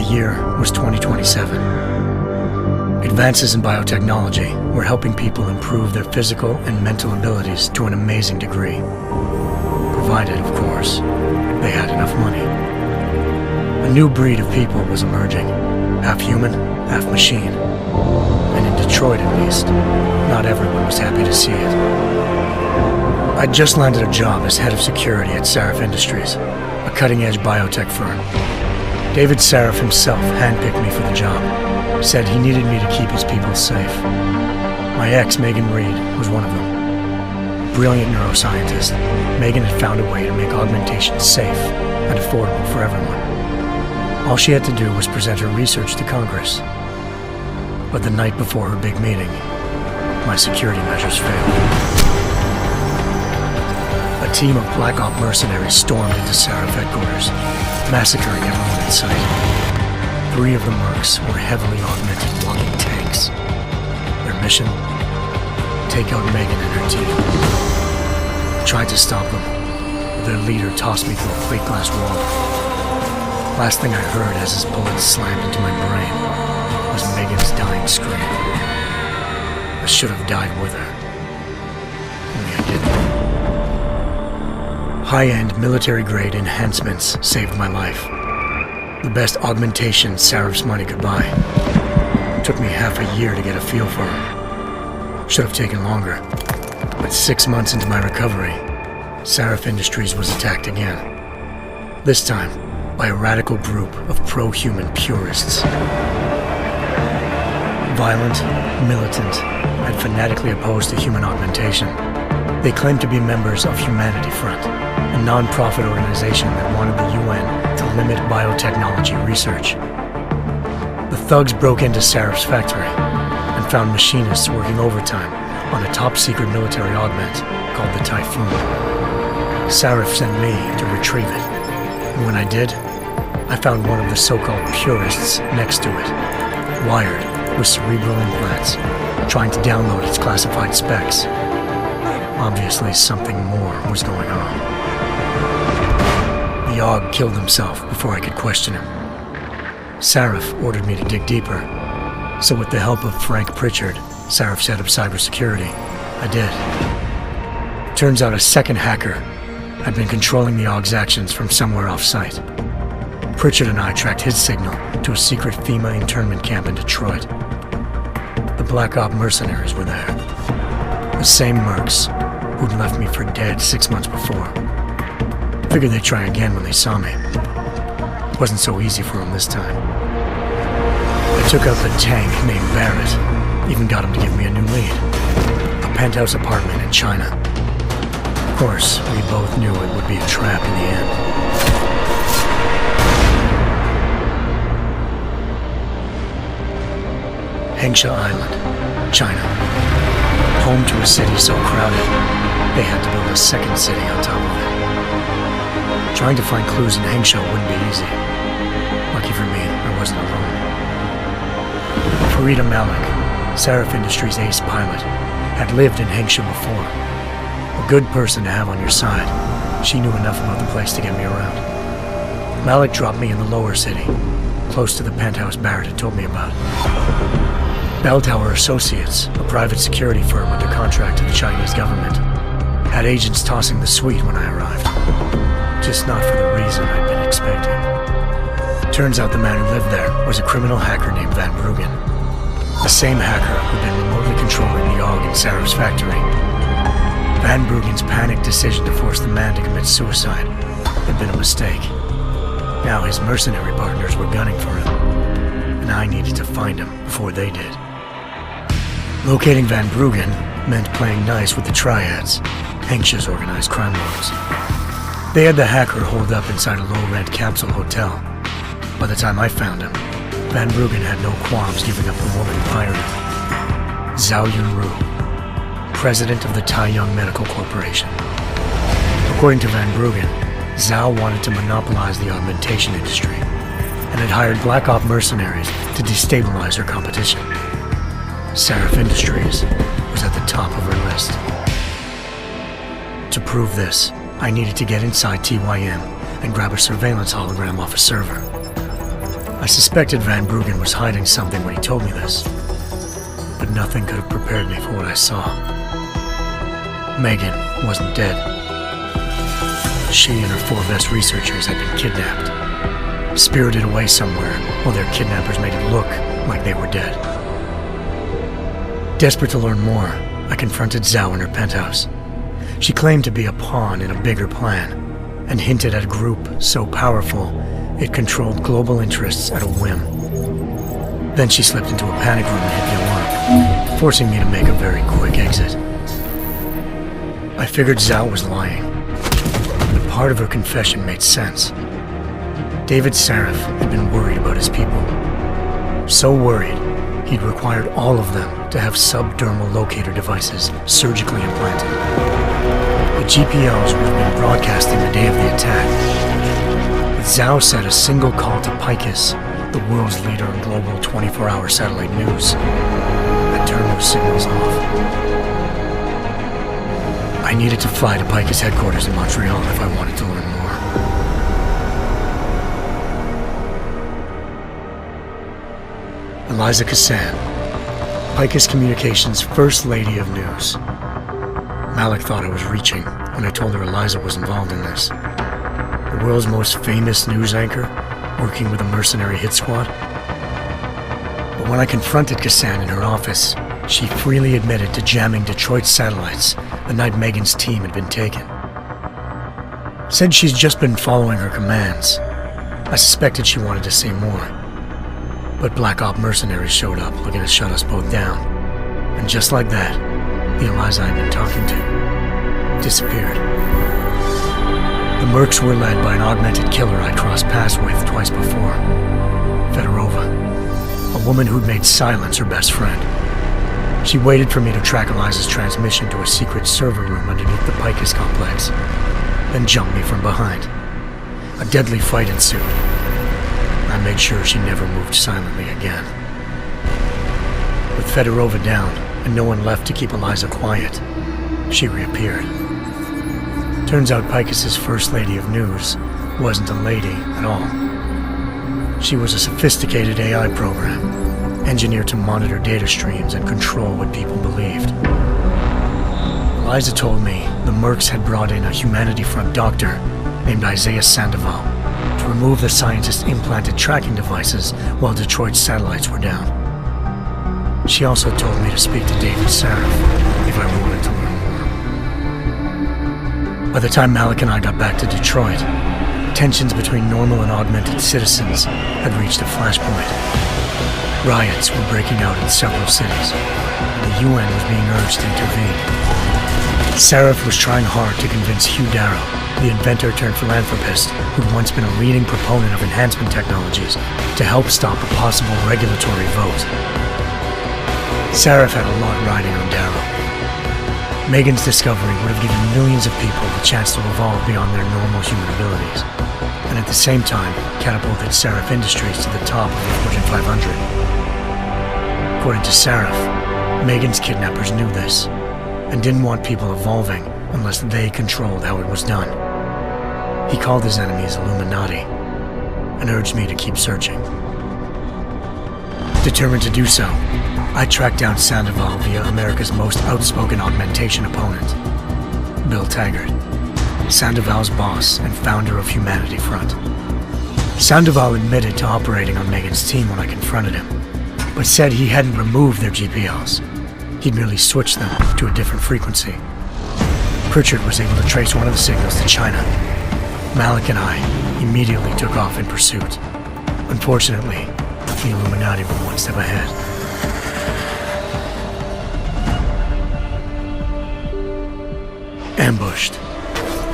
year was 2027. Advances in biotechnology were helping people improve their physical and mental abilities to an amazing degree. Provided, of course, they had enough money. A new breed of people was emerging, half human, half machine. And in Detroit, at least, not everyone was happy to see it. I'd just landed a job as head of security at Sarif Industries, a cutting-edge biotech firm. David Sarif himself handpicked me for the job, said he needed me to keep his people safe. My ex, Megan Reed, was one of them. Brilliant neuroscientist, Megan had found a way to make augmentation safe and affordable for everyone. All she had to do was present her research to Congress. But the night before her big meeting, my security measures failed. A team of Black Op mercenaries stormed into Sarif headquarters, massacring everyone in sight. 3 of the mercs were heavily augmented walking tanks. Their mission? Take out Megan and her team. I tried to stop them, but their leader tossed me through a plate glass wall. Last thing I heard as his bullets slammed into my brain was Megan's dying scream. I should have died with her. Only I didn't. High-end military-grade enhancements saved my life. The best augmentation Sarif's money could buy. It took me half a year to get a feel for her. Should have taken longer. But 6 months into my recovery, Sarif Industries was attacked again. This time, by a radical group of pro-human purists. Violent, militant, and fanatically opposed to human augmentation. They claimed to be members of Humanity Front, a non-profit organization that wanted the UN to limit biotechnology research. The thugs broke into Sarif's factory and found machinists working overtime on a top-secret military augment called the Typhoon. Sarif sent me to retrieve it, and when I did, I found one of the so-called purists next to it, wired with cerebral implants, trying to download its classified specs. Obviously, something more was going on. The AUG killed himself before I could question him. Sarif ordered me to dig deeper, so with the help of Frank Pritchard, Sarif's head of cybersecurity, I did. Turns out a second hacker had been controlling the AUG's actions from somewhere off-site. Pritchard and I tracked his signal to a secret FEMA internment camp in Detroit. The Black Op mercenaries were there. The same mercs who'd left me for dead 6 months before. Figured they'd try again when they saw me. It wasn't so easy for them this time. I took out the tank named Barrett, even got him to give me a new lead. A penthouse apartment in China. Of course, we both knew it would be a trap in the end. Hengsha Island, China. Home to a city so crowded, they had to build a second city on top of it. Trying to find clues in Hengsha wouldn't be easy. Lucky for me, I wasn't alone. Farida Malik, Sarif Industries' ace pilot, had lived in Hengsha before. A good person to have on your side. She knew enough about the place to get me around. Malik dropped me in the lower city, close to the penthouse Barrett had told me about. Bell Tower Associates, a private security firm under contract to the Chinese government, had agents tossing the suite when I arrived. Just not for the reason I'd been expecting. Turns out the man who lived there was a criminal hacker named Van Bruggen. The same hacker who'd been remotely controlling the AUG in Sarif's factory. Van Bruggen's panicked decision to force the man to commit suicide had been a mistake. Now his mercenary partners were gunning for him, and I needed to find him before they did. Locating Van Bruggen meant playing nice with the Triads, Hengsha's organized crime lords. They had the hacker holed up inside a low-rent capsule hotel. By the time I found him, Van Bruggen had no qualms giving up the woman who hired him. Zhao Yunru, president of the Taiyang Medical Corporation. According to Van Bruggen, Zhao wanted to monopolize the augmentation industry and had hired Black Op mercenaries to destabilize her competition. Sarif Industries was at the top of her list. To prove this, I needed to get inside TYM and grab a surveillance hologram off a server. I suspected Van Bruggen was hiding something when he told me this, but nothing could have prepared me for what I saw. Megan wasn't dead. She and her 4 best researchers had been kidnapped, spirited away somewhere while their kidnappers made it look like they were dead. Desperate to learn more, I confronted Zhao in her penthouse. She claimed to be a pawn in a bigger plan, and hinted at a group so powerful it controlled global interests at a whim. Then she slipped into a panic room and hit the alarm, forcing me to make a very quick exit. I figured Zhao was lying, but part of her confession made sense. David Sarif had been worried about his people. So worried, he'd required all of them to have subdermal locator devices surgically implanted. The GPLs would have been broadcasting the day of the attack. But Zhao said a single call to Picus, the world's leader in global 24-hour satellite news, had turned those signals off. I needed to fly to Picus headquarters in Montreal if I wanted to learn more. Eliza Cassan, Picus Communications' First Lady of News. Malik thought I was reaching when I told her Eliza was involved in this. The world's most famous news anchor, working with a mercenary hit squad. But when I confronted Cassan in her office, she freely admitted to jamming Detroit's satellites the night Megan's team had been taken. Said she's just been following her commands. I suspected she wanted to say more. But Black Op mercenaries showed up looking to shut us both down. And just like that, the Eliza I'd been talking to disappeared. The Mercs were led by an augmented killer I crossed paths with twice before, Fedorova, a woman who'd made silence her best friend. She waited for me to track Eliza's transmission to a secret server room underneath the Picus complex, then jumped me from behind. A deadly fight ensued. I made sure she never moved silently again. With Fedorova down, and no one left to keep Eliza quiet, she reappeared. Turns out Picus's First Lady of News wasn't a lady at all. She was a sophisticated AI program, engineered to monitor data streams and control what people believed. Eliza told me the Mercs had brought in a Humanity Front doctor named Isaiah Sandoval to remove the scientist's implanted tracking devices while Detroit's satellites were down. She also told me to speak to David Sarif if I wanted to learn more. By the time Malik and I got back to Detroit, tensions between normal and augmented citizens had reached a flashpoint. Riots were breaking out in several cities, and the UN was being urged to intervene. Sarif was trying hard to convince Hugh Darrow, the inventor-turned-philanthropist who'd once been a leading proponent of enhancement technologies, to help stop a possible regulatory vote. Sarif had a lot riding on Darrow. Megan's discovery would have given millions of people the chance to evolve beyond their normal human abilities, and at the same time catapulted Sarif Industries to the top of the Fortune 500. According to Sarif, Megan's kidnappers knew this, and didn't want people evolving unless they controlled how it was done. He called his enemies Illuminati, and urged me to keep searching. Determined to do so, I tracked down Sandoval via America's most outspoken augmentation opponent, Bill Taggart, Sandoval's boss and founder of Humanity Front. Sandoval admitted to operating on Megan's team when I confronted him, but said he hadn't removed their GPLs. He'd merely switched them to a different frequency. Pritchard was able to trace one of the signals to China. Malik and I immediately took off in pursuit. Unfortunately, the Illuminati were one step ahead. Ambushed.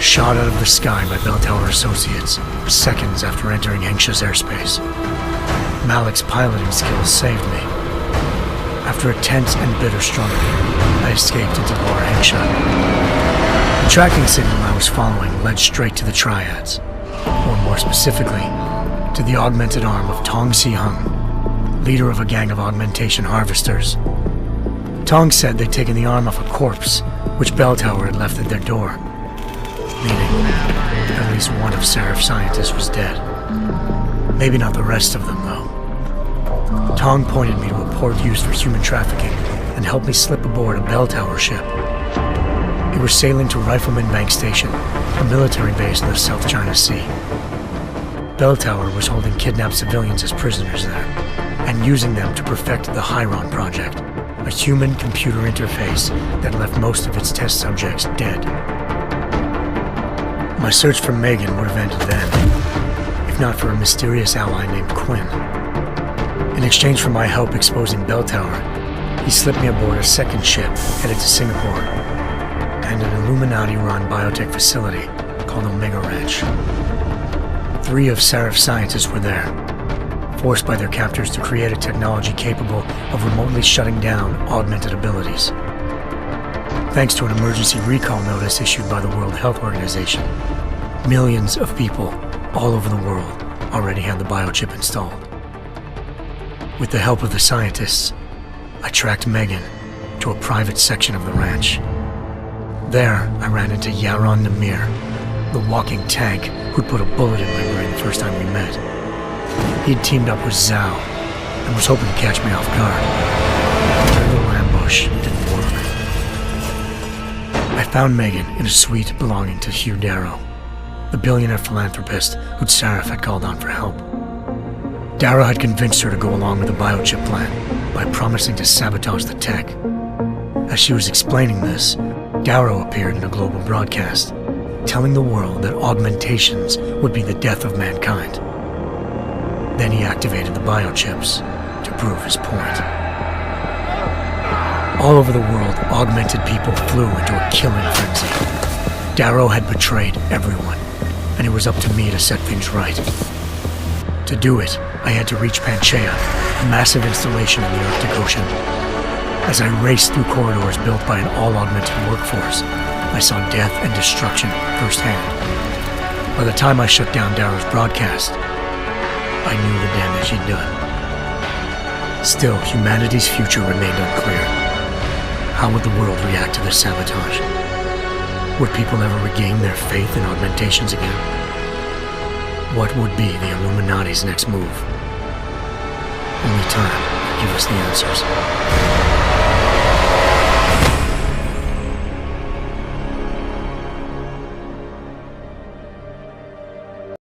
Shot out of the sky by Bell Tower Associates, seconds after entering Hengsha's airspace. Malik's piloting skills saved me. After a tense and bitter struggle, I escaped into Lower Hengsha. The tracking signal I was following led straight to the Triads, or more specifically, to the augmented arm of Tong Si-hung, leader of a gang of augmentation harvesters. Tong said they'd taken the arm off a corpse, which Bell Tower had left at their door, meaning at least one of Sarif's scientists was dead. Maybe not the rest of them, though. Tong pointed me to a port used for human trafficking and helped me slip aboard a bell tower ship. It was sailing to Rifleman Bank Station, a military base in the South China Sea. Bell Tower was holding kidnapped civilians as prisoners there, and using them to perfect the Hyron Project, a human-computer interface that left most of its test subjects dead. My search for Megan would have ended then, if not for a mysterious ally named Quinn. In exchange for my help exposing Bell Tower, he slipped me aboard a second ship headed to Singapore, and an Illuminati-run biotech facility called Omega Ranch. 3 of Seraph's scientists were there, forced by their captors to create a technology capable of remotely shutting down augmented abilities. Thanks to an emergency recall notice issued by the World Health Organization, millions of people all over the world already had the biochip installed. With the help of the scientists, I tracked Megan to a private section of the ranch. There, I ran into Yaron Namir, the walking tank who'd put a bullet in my brain the first time we met. He'd teamed up with Zhao and was hoping to catch me off guard. Their little ambush didn't work. I found Megan in a suite belonging to Hugh Darrow, the billionaire philanthropist who'd Seraph had called on for help. Darrow had convinced her to go along with the biochip plan by promising to sabotage the tech. As she was explaining this, Darrow appeared in a global broadcast, telling the world that augmentations would be the death of mankind. Then he activated the biochips to prove his point. All over the world, augmented people flew into a killing frenzy. Darrow had betrayed everyone, and it was up to me to set things right. To do it, I had to reach Panchaea, a massive installation in the Arctic Ocean. As I raced through corridors built by an all-augmented workforce, I saw death and destruction firsthand. By the time I shut down Darrow's broadcast, I knew the damage he'd done. Still, humanity's future remained unclear. How would the world react to this sabotage? Would people ever regain their faith in augmentations again? What would be the Illuminati's next move? Only time will give us the answers.